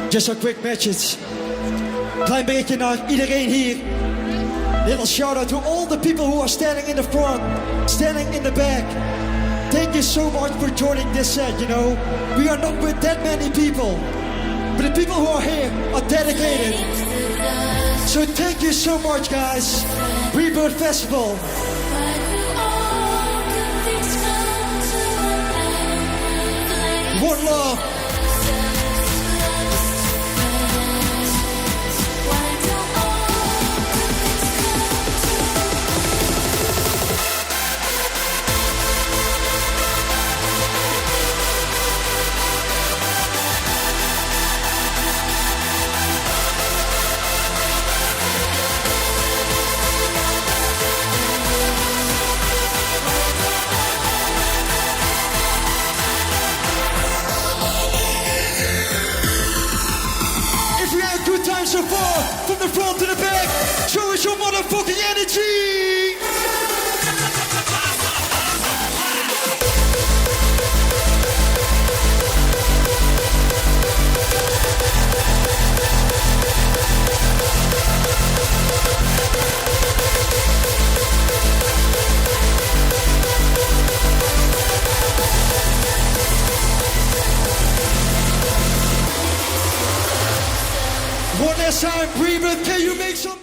Just a quick message. Klein beetje naar iedereen hier. Little shout out to all the people who are standing in the front, standing in the back. Thank you so much for joining this set, you know. We are not with that many people, but the people who are here are dedicated. So thank you so much, guys. Rebirth Festival. One love. Good time so far, from the front to the back. Show us your motherfucking energy. One last time, Rebirth, can you make some